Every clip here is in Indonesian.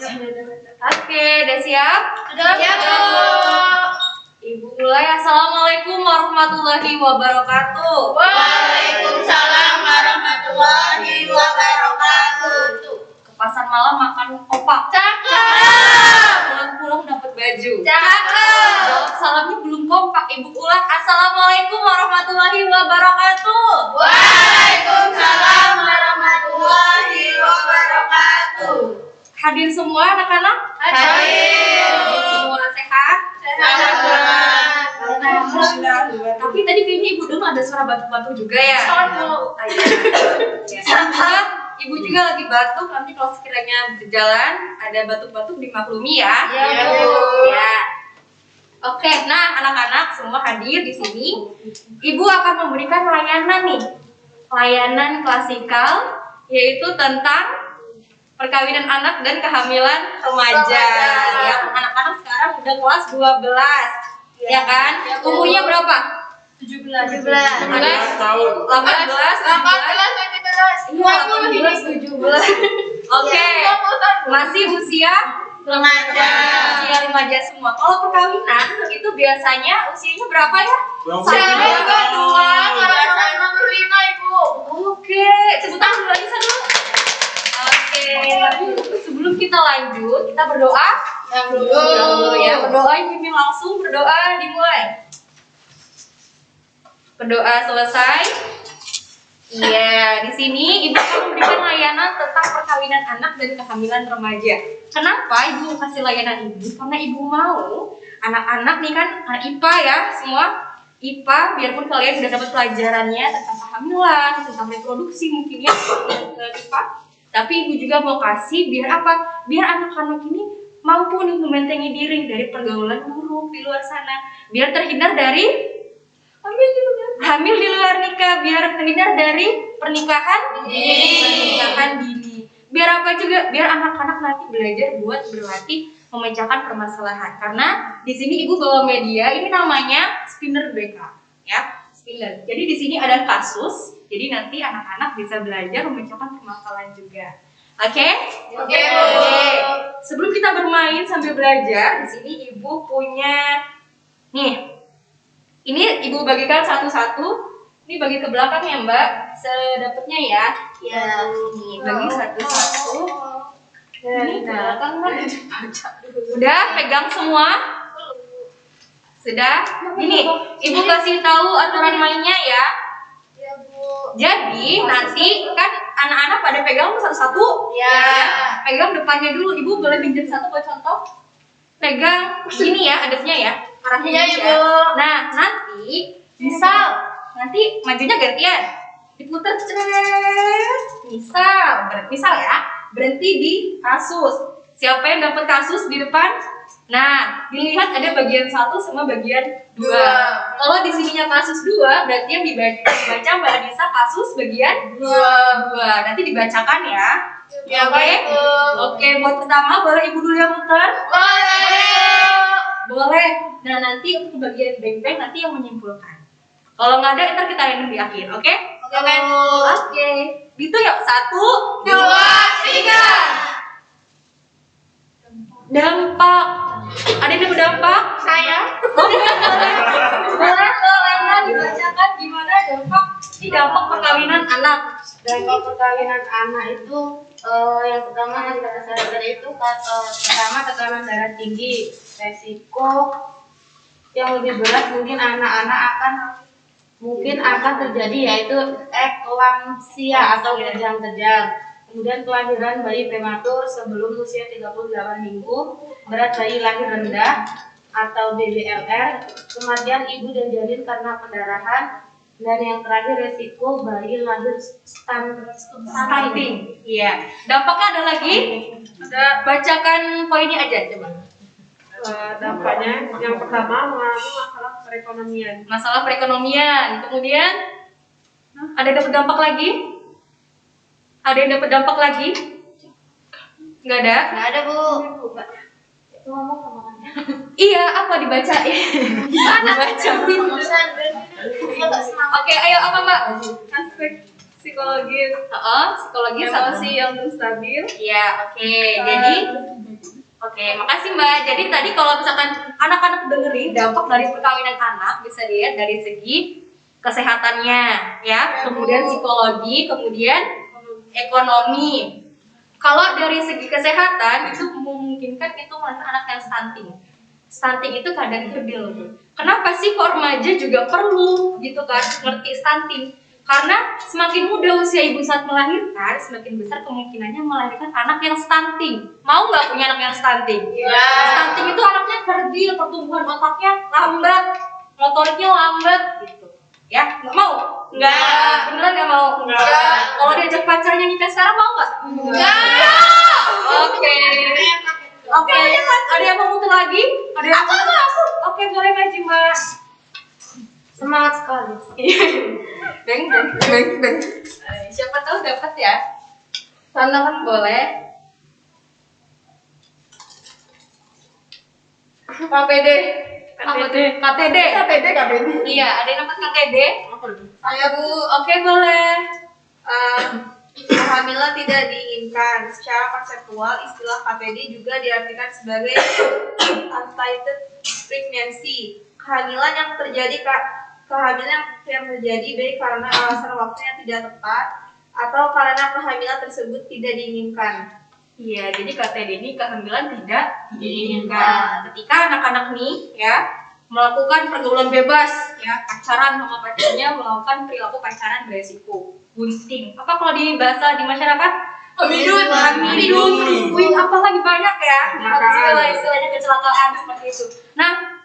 Oke, udah siap? Sudah siap, Bu. Ibu mulai. Assalamualaikum warahmatullahi wabarakatuh. Waalaikumsalam warahmatullahi wabarakatuh. Ke pasar malam makan opak. Cakep. Pulang-pulang dapat baju. Cakep. Jawab salamnya belum kompak. Ibu ulang. Assalamualaikum warahmatullahi wabarakatuh. Waalaikumsalam warahmatullahi wabarakatuh. Hadir semua anak-anak? Hadir. Semua sehat? Alhamdulillah. Tapi tadi kayaknya ibu dengar ada suara batuk-batuk juga ya? Ya. Ibu juga lagi batuk, nanti kalau sekiranya berjalan ada batuk-batuk dimaklumi ya. Iya, Bu. Ya. Oke, nah anak-anak semua hadir di sini. Ibu akan memberikan layanan nih. Layanan klasikal yaitu tentang perkawinan anak dan kehamilan remaja. Ya, anak-anak sekarang udah kelas 12. Ya kan? Umurnya berapa? 17 tahun. 18, 17. Oke. Masih usia Remaja. remaja semua. Kalau perkawinan itu biasanya usianya berapa ya? Saya juga 25, Ibu. Oke, sebutan dulu lagi sana. Oke, tapi sebelum kita lanjut, kita berdoa. Yang dulu. Ya, berdoa pimpin langsung, berdoa dimulai. Berdoa selesai. Iya, di sini ibu akan memberikan layanan tentang perkawinan anak dan kehamilan remaja. Kenapa ibu kasih layanan ini? Karena ibu mau anak-anak nih kan anak IPA ya, semua IPA, biarpun kalian sudah dapat pelajarannya tentang kehamilan, tentang reproduksi mungkin ya, IPA. Tapi ibu juga mau kasih biar apa? Biar anak-anak ini mampu nih membentengi diri dari pergaulan buruk di luar sana, biar terhindar dari hamil di luar nikah, biar terhindar dari pernikahan dini. Biar apa juga? Biar anak-anak nanti belajar buat berlatih memecahkan permasalahan. Karena di sini ibu bawa media, ini namanya spinner BK, ya, spinner. Jadi di sini ada kasus, jadi nanti anak-anak bisa belajar memecahkan permasalahan juga. Oke? Oke. Sebelum kita bermain sambil belajar, di sini ibu punya nih. Ini ibu bagikan satu-satu. Ini bagi ke belakang ya Mbak, sedapatnya ya. Ya. Nih, bagi satu-satu. Ini ke belakang Mbak. Udah pegang semua? Sudah? Ini ibu kasih tahu aturan mainnya ya. Ya, Bu. Jadi nanti kan anak-anak pada pegang satu-satu. Ya. Pegang depannya dulu. Ibu boleh pinjam satu buat contoh. Pegang gini ya, adabnya ya. Arahnya Iya, gini Ibu. ya. Nah, nanti misal nanti majunya gantian. Diputar misal ya, berhenti di kasus. Siapa yang dapat kasus di depan? Nah, dilihat ada bagian 1 sama bagian 2. Kalau di sininya kasus 2, berarti yang dibaca Mbak Anissa kasus bagian 2. Nanti dibacakan ya. Ya, Oke? baik, Bu. Oke, buat pertama boleh Ibu dulu yang muter? Boleh. Boleh. Nah, nanti untuk bagian beng-beng nanti yang menyimpulkan. Kalau nggak ada, ntar kita random di akhir, oke? Oke, Bu. Oke. Itu yuk, 1, 2, 3. Dampak. Ada yang berdampak? Saya. Boleh tuh, Lena dibacakan gimana dampak? Ini dampak perkawinan anak. Dampak perkawinan anak itu yang pertama yang kata saya tadi itu pertama tekanan darah tinggi, resiko yang lebih berat mungkin anak-anak akan terjadi yaitu eklamsia atau kejang-kejang. Kemudian kelahiran bayi prematur sebelum usia 38 minggu, berat bayi lahir rendah atau BBLR, kematian ibu dan janin karena pendarahan, dan yang terakhir resiko bayi lahir stunting. Iya. Dampaknya ada lagi? Ada. Bacakan poinnya aja coba. Dampaknya yang pertama mengalami masalah perekonomian. Masalah perekonomian. Kemudian ada yang dapat dampak lagi? Ada yang dapat dampak lagi? Nggak ada? Nggak ada, Bu. Itu ngomong sama kamu. Iya, apa dibacain? Dibacain. Oke, ayo apa Mbak? Aspek psikologis, Psikologis emosi yang stabil, Iya, oke. Jadi Oke, makasih Mbak. Jadi tadi kalau misalkan anak-anak dengerin dampak dari perkawinan anak bisa dilihat dari segi kesehatannya, ya, kemudian psikologi, kemudian ekonomi. Kalau dari segi kesehatan itu memungkinkan itu anak yang stunting. Stunting itu kadang kerdil. Kenapa sih kok remaja juga perlu gitu kan ngerti stunting? Karena semakin muda usia ibu saat melahirkan, semakin besar kemungkinannya melahirkan anak yang stunting. Mau nggak punya anak yang stunting? Iya. Stunting itu anaknya kerdil, pertumbuhan otaknya lambat, motoriknya lambat gitu. Ya, nggak mau? Nggak. Beneran nggak mau? Nggak. Kalau diajak pacarnya nikah sekarang mau nggak? Nggak. Oke. Oke. Ada yang mau mutu lagi? Ada yang aku. Oke, boleh maju Mbak. Semangat sekali. Beng. Siapa tahu dapat ya? Tantangan boleh. KPD. Apa tuh? KTD. Iya, ada yang dapat KTD? Saya Bu, Oke, boleh. kehamilan tidak diinginkan. Secara konseptual, istilah KPD juga diartikan sebagai untitled pregnancy. Kehamilan yang terjadi baik karena alasan waktu yang tidak tepat atau karena kehamilan tersebut tidak diinginkan. Iya, jadi KTD ini kehamilan tidak diinginkan. Ketika anak-anak nih ya melakukan pergaulan bebas, ya pacaran sama pacarnya, melakukan perilaku pacaran beresiko, ghosting. Apa kalau di bahasa di masyarakat? Hamidun. Wih, apa lagi banyak ya? Istilahnya kecelakaan seperti itu. Nah,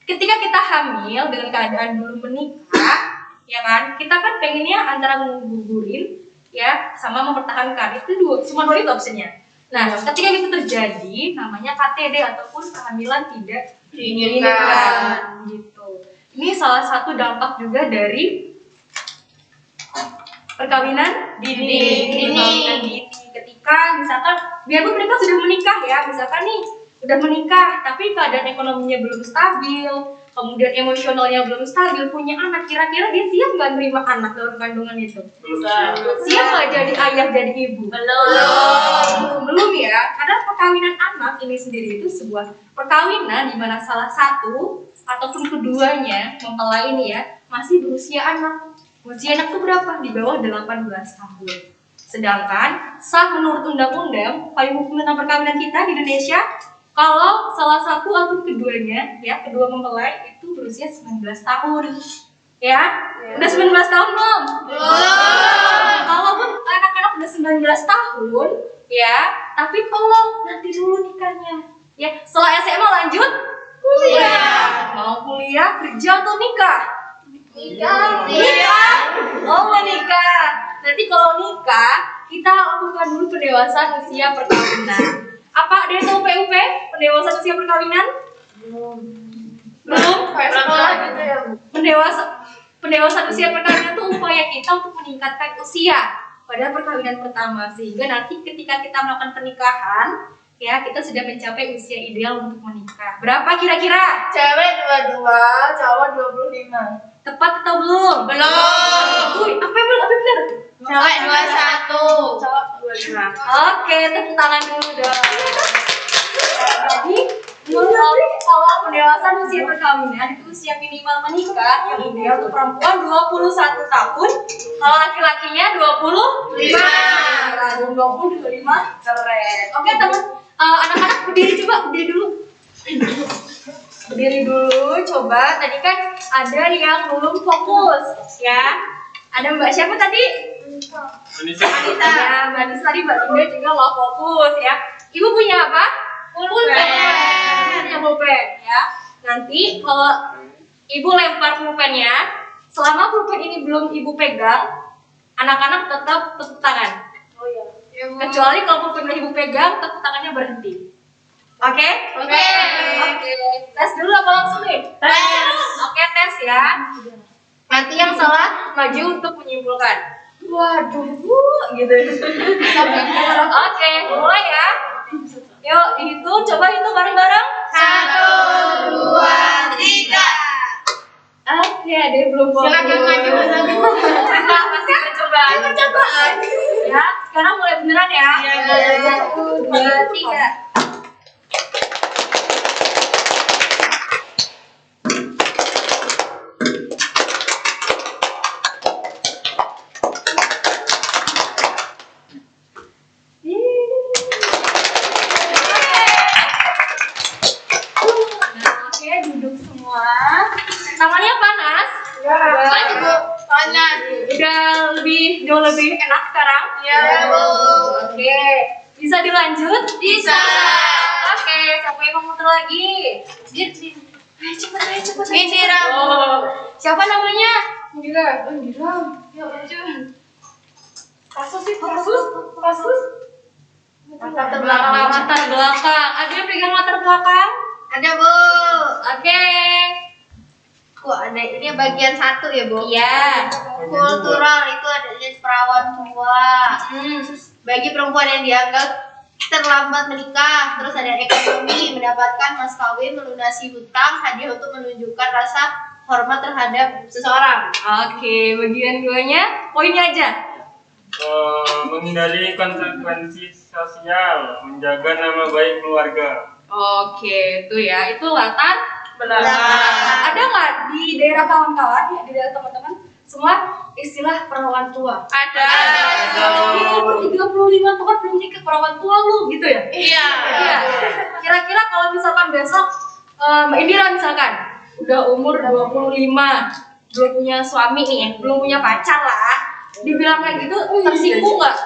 ketika kita hamil dengan keadaan belum menikah, ya kan? Kita kan pengennya antara ngugurin ya sama mempertahankan. Itu cuma dua itu opsinya. Nah, ketika itu terjadi, namanya KTD ataupun kehamilan tidak diinginkan gitu. Ini salah satu dampak juga dari perkawinan dini. Perkawinan dini. Ketika misalkan biarpun mereka sudah menikah ya, misalkan nih udah menikah tapi keadaan ekonominya belum stabil, kemudian emosionalnya belum stabil, punya anak, kira-kira dia siap nggak nerima anak dalam kandungan itu? Siap nggak jadi ayah, jadi ibu? Belum ya, karena perkawinan anak ini sendiri itu sebuah perkawinan di mana salah satu ataupun keduanya mempelai ini ya masih berusia anak. Usia anak itu berapa? Di bawah 18 tahun. Sedangkan sah menurut undang-undang payung hukum tentang perkawinan kita di Indonesia, kalau salah satu ataupun keduanya ya kedua mempelai itu berusia 19 tahun. Ya? Udah 19 tahun belum? Belum. Kalaupun anak-anak udah 19 tahun, ya, tapi tolong nanti dulu nikahnya. Ya, setelah SMA lanjut kuliah. Mau kuliah, kerja atau nikah? Nikah. Oh, mau nikah. Nanti kalau nikah, kita lakukan dulu pendewasaan usia perkawinan. Apa ada yang tahu PUP? Pendewasaan usia perkawinan? Belum? Gitu ya, Bu. Pendewasaan usia perkawinan itu upaya kita untuk meningkatkan usia pada perkawinan pertama, sehingga nanti ketika kita melakukan pernikahan ya kita sudah mencapai usia ideal untuk menikah. Berapa kira-kira? Cewek 22, cowok 25. Tepat atau belum? Belum. Wih, apa yang benar? Cewek 21. Cowok 25. Oke, tepuk tangan dulu dong. Jadi, kalau pendewasaan usia perkawinan itu usia minimal menikah yang ideal untuk perempuan 21 tahun, kalau laki-lakinya 25. Nah, 25 keren. Oke, teman, anak-anak berdiri dulu. Berdiri dulu, coba. Tadi kan ada yang belum fokus, ya. Ada Mbak siapa tadi? Anita. Ya, Mbak Nisa tadi Mbak Linda juga nggak fokus ya. Ibu punya apa? Pulpen. Punya pulpen ya. Nanti kalau ibu lempar pulpennya, selama pulpen ini belum ibu pegang, anak-anak tetap tepuk tangan. Oh iya. Kecuali kalau pulpen ibu pegang, tepuk tangannya berhenti. Oke? Oke. Tes dulu apa langsung nih? Tes. Oke, tes ya. Nanti yang salah maju untuk menyimpulkan. Waduh, gitu. Oke, mulai ya. Yuk, dihitung, coba hitung bareng-bareng. 1, 2, 3. Oke, ada yang belum fokus. Silakan maju. Masih percobaan. Ya, sekarang mulai beneran ya. Iya. 1, 2, 3. sekarang? Iya, Bu. Oke, bisa dilanjut? Bisa. Oke, siapa yang mau muter lagi? Cepet. Indira. Oh, siapa namanya? Indira. Ya lanjut. Kasus. Latar belakang. Latar belakang. Ada yang pegang latar belakang? Ada, Bu. Oke. Ada ini bagian 1 ya, Bu. Iya. Kultural itu ada jenis perawan tua. Bagi perempuan yang dianggap terlambat menikah, terus ada ekonomi, mendapatkan mas kawin, melunasi hutang, hadiah untuk menunjukkan rasa hormat terhadap seseorang. Oke, bagian 2-nya poinnya aja. Menghindari konsekuensi sosial, menjaga nama baik keluarga. Oke, itu ya, itu latar Belakang. Ada nggak di daerah kawan-kawan ya, di daerah teman-teman semua istilah perawan tua? Ada. Di umur 35 tahun belum nikah perawan tua lu gitu ya? Iya. Iya. Kira-kira kalau misalkan besok Mbak Indira misalkan udah umur 25, belum punya suami nih, belum punya pacar lah, dibilang kayak gitu tersinggung nggak?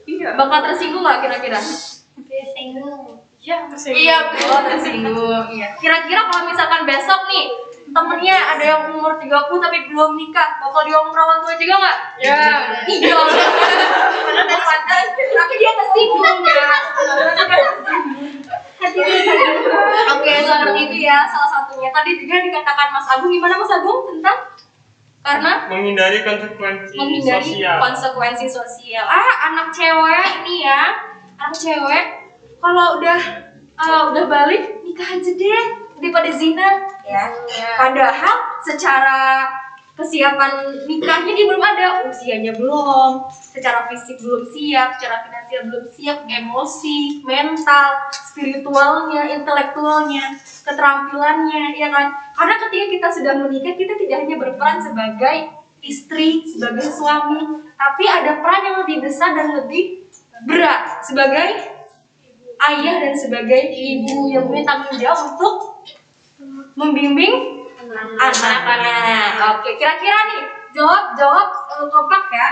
Iya. Bakal tersinggung nggak kira-kira? Tersinggung. Iya, oh, tersinggung. Iya. Kira-kira kalau misalkan besok nih temennya ada yang umur 30 tapi belum nikah, bakal diomong perawan tua juga nggak? Ya. Iya. Tapi dia tersinggung ya. Oke, seperti itu ya salah satunya. Tadi juga dikatakan Mas Agung, gimana Mas Agung tentang karena Menghindari konsekuensi menghindari sosial. konsekuensi sosial. Anak cewek ini ya, anak cewek kalau udah balik nikah aja deh daripada zina ya. Padahal secara kesiapan nikahnya dia belum ada, usianya belum, secara fisik belum siap, secara finansial belum siap, emosi, mental, spiritualnya, intelektualnya, keterampilannya, ya kan? Karena ketika kita sudah menikah, kita tidak hanya berperan sebagai istri, sebagai suami, tapi ada peran yang lebih besar dan lebih berat sebagai ayah dan sebagai ibu yang punya tanggung jawab untuk membimbing anak-anak. Oke, kira-kira nih jawab kompak ya,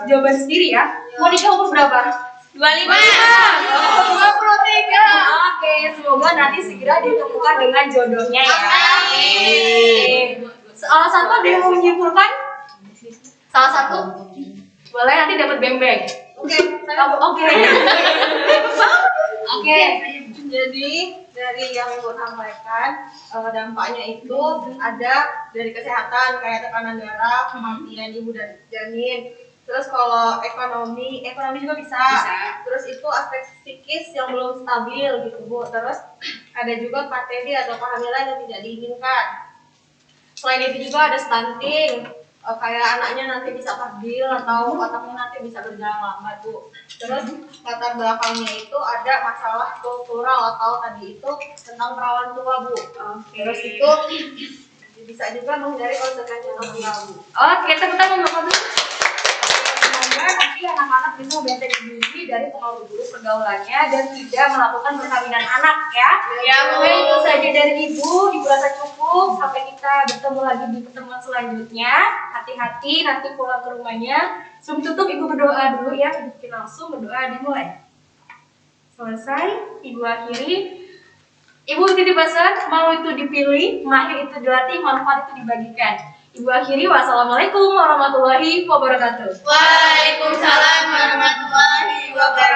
jawaban sendiri ya. Mau nikah umur berapa? 25. 23. Oke, semoga nanti segera ditemukan dengan jodohnya ya. Amin. Salah satu ada yang mau menyimpulkan? Salah satu? Boleh nanti dapat beng-beng. Oke. Oke. Oke. Jadi dari yang Ibu sampaikan dampaknya itu ada dari kesehatan kayak tekanan darah, kematian ibu dan janin. Terus kalau ekonomi juga bisa. Terus itu aspek psikis yang belum stabil gitu Bu. Terus ada juga KTD atau kehamilan yang tidak diinginkan. Selain itu juga ada stunting, kayak anaknya nanti bisa kerdil atau otaknya nanti bisa berjalan lambat Bu. Terus latar belakangnya itu ada masalah kultural atau tadi itu tentang perawan tua Bu. Terus itu bisa juga menghindari konsekuensi sosial Bu. Oke, tepuk tangan untuk Mas. Semoga nanti anak-anak bisa membentengi diri dari pengaruh buruk pergaulannya dan tidak melakukan perkawinan anak ya. Ya, Bu. Oke, itu saja dari Ibu rasa cukup. Sampai kita bertemu lagi di pertemuan selanjutnya. Hati-hati nanti pulang ke rumahnya. Sebelum tutup Ibu berdoa dulu ya. Ibu langsung berdoa dimulai. Selesai, Ibu akhiri. Ibu titip pesan, mau itu dipilih, mahir itu dilatih, manfaat itu dibagikan. Ibu akhiri, wassalamualaikum warahmatullahi wabarakatuh. Waalaikumsalam warahmatullahi wabarakatuh.